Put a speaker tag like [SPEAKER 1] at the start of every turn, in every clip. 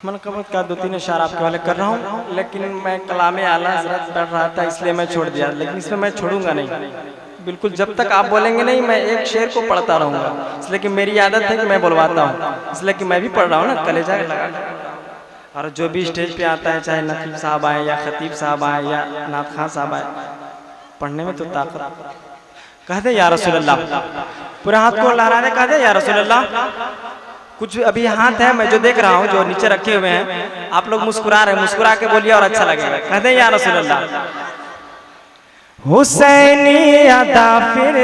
[SPEAKER 1] मनकबत का 2-3 इशारा आपके वाले कर रहा हूँ, लेकिन मैं कलामे आला हज़रत पढ़ रहा था इसलिए मैं छोड़ दिया, लेकिन इसमें मैं छोड़ूंगा नहीं। बिल्कुल जब तक आप बोलेंगे नहीं मैं एक शेर को पढ़ता रहूँगा, इसलिए कि मेरी आदत है कि मैं बोलवाता हूँ, इसलिए कि मैं भी पढ़ रहा हूँ ना कलेजा लगा। और जो भी स्टेज पे आता है, चाहे नकीब साहब आए या खतीब साहब आए या नात खां साहब आए, पढ़ने में तो ताकत। कह दे या रसूल अल्लाह, पूरे हाथ को लहरा दे, कह दे या रसूल अल्लाह। कुछ अभी हाथ है मैं जो देख रहा हूँ जो नीचे रखे हुए हैं, आप लोग मुस्कुरा रहे हैं, मुस्कुरा के बोलिए और अच्छा लगेगा। कहते हैं या रसूल अल्लाह। हुसैनी अदा फिर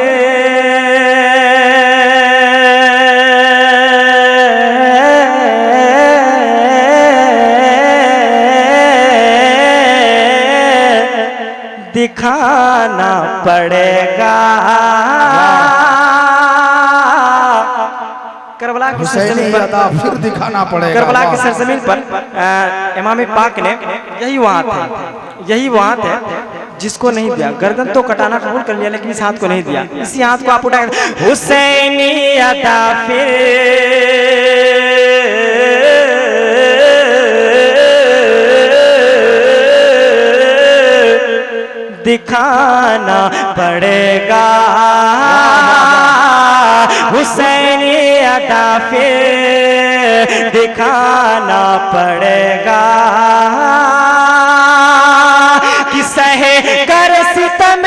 [SPEAKER 1] दिखाना पड़ेगा। करबला की सरजमीन पर
[SPEAKER 2] फिर दिखाना पड़ेगा।
[SPEAKER 1] करबला की सरजमीन पर इमाम पाक ने यही वहां थे, यही वहां थे जिसको नहीं दिया। गर्दन तो कटाना कबूल कर लिया, लेकिन इस हाथ को नहीं दिया। इसी हाथ को आप उठाए, हुसैनी अदा फिर दिखाना पड़ेगा। हुसैनी अदा फिर दिखाना पड़ेगा कि सहे कर सितम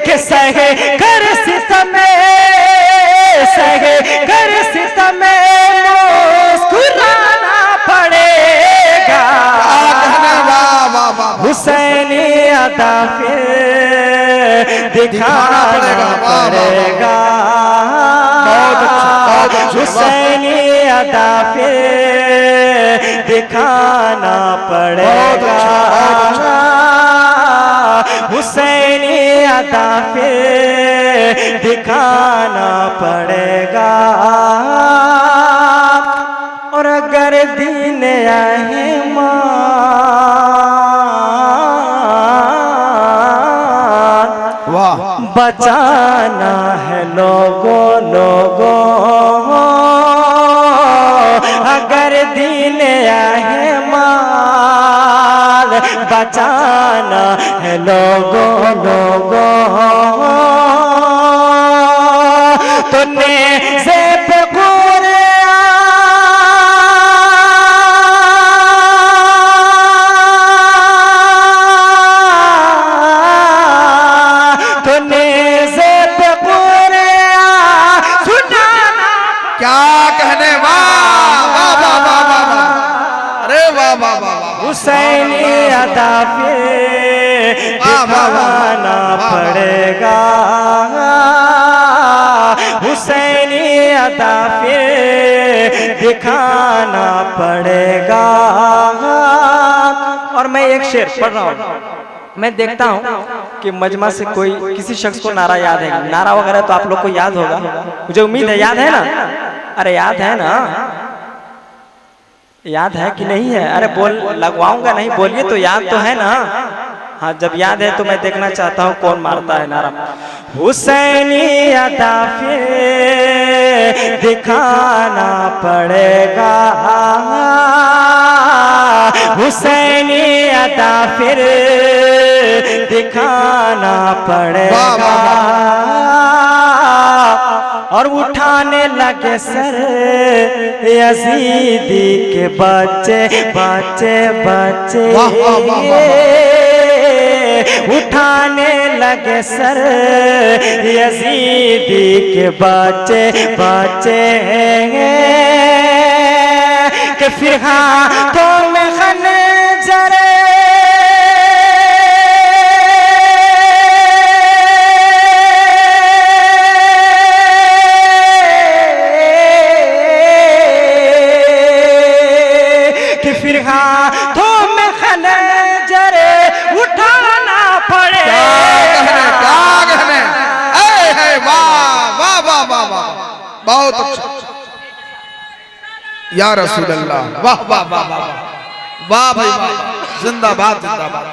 [SPEAKER 1] के सहे कर सितम, सहे कर सितम मुस्कुराना पड़ेगा। हुसैनी अदा फिर दिखाना पड़ेगा। हुसैनी अदा फिर दिखाना पड़ेगा। हुसैनी अदा फिर दिखाना पड़ेगा। और अगर दीन रहमान बचाना है लोगों अगर दीन रहमान बचाना है लोगों तो नेज़े पे हुसैनी अदा फिर दिखाना पड़ेगा। हुसैनी अदा फिर दिखाना पड़ेगा। और मैं एक शेर पढ़ रहा हूँ, मैं देखता हूँ कि मजमा से कोई किसी शख्स को नारा याद है। नारा वगैरह तो आप लोग को याद होगा, मुझे उम्मीद है याद है ना। अरे याद है ना, याद है कि नहीं है? अरे बोल लगवाऊंगा नहीं, बोलिए तो याद तो है ना। हाँ जब याद है तो मैं देखना चाहता हूँ कौन मारता है नारा। हुसैनी अदा फिर दिखाना पड़ेगा। हुसैनी अदा फिर दिखाना पड़ेगा। और उठाने लगे सर यजीदी के बच्चे बच्चे बच्चे, उठाने लगे सर यजीदी के बच्चे बच्चे के फिर हाथों में खंजर फिर हाथों में खंजर उठाना पड़ेगा।
[SPEAKER 2] क्या कहने? वाह वाह वाह वाह वाह, बहुत अच्छा। या रसूल अल्लाह, वाह वाह वाह वाह वाह भाई वाह। जिंदाबाद जिंदाबाद।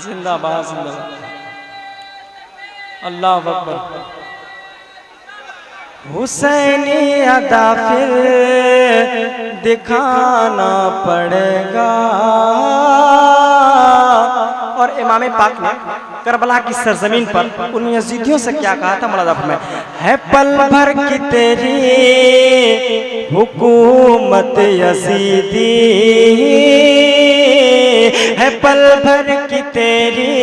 [SPEAKER 1] जिंदाबाद जिंदाबाद। अल्लाह अकबर। हुसैनी अदा फिर दिखाना पड़ेगा। और इमाम पाक ने करबला की सरजमीन पर उन यजीदियों से क्या कहा था मौलाना में, है पल भर की तेरी हुकूमत यजीदी, है पल भर की तेरी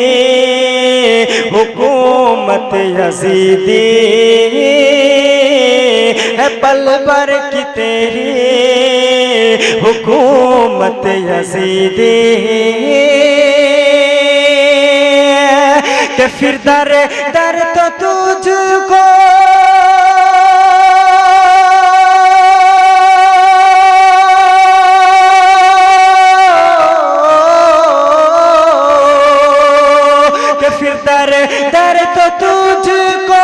[SPEAKER 1] हुकूमत यजीदी, है पल भर की तेरी हुकूमत यजीदी, के फिर दर दर तो तुझको दर तो तुझको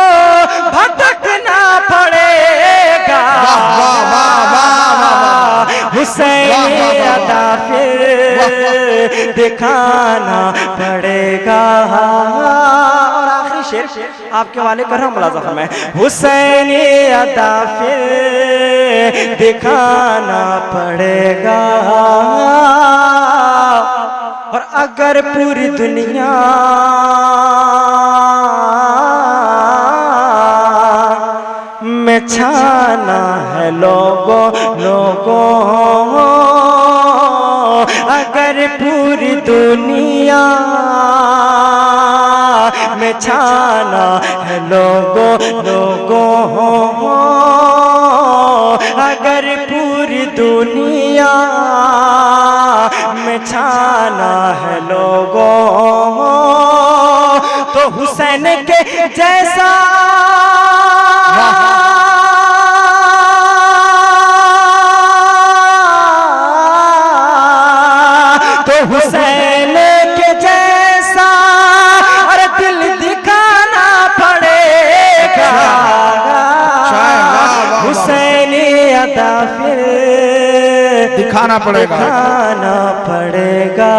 [SPEAKER 1] भटकना पड़ेगा। हुसैन अदा फिर दिखाना पड़ेगा। और आखिरी शेर आपके वाले कर रहा हूँ मुलाज़ा में, हुसैन अदा फिर दिखाना पड़ेगा। और अगर पूरी दुनिया में छाना है लोगों लोगों, अगर पूरी दुनिया में छाना है लोगों लोगों, अगर पूरी दुनिया में छाना है लोगों, तो हुसैन के जैसा तो हुसैन के जैसा और दिल दिखाना पड़ेगा। हुसैन अदा फिर
[SPEAKER 2] दिखाना पड़ेगा।
[SPEAKER 1] दिखाना पड़ेगा।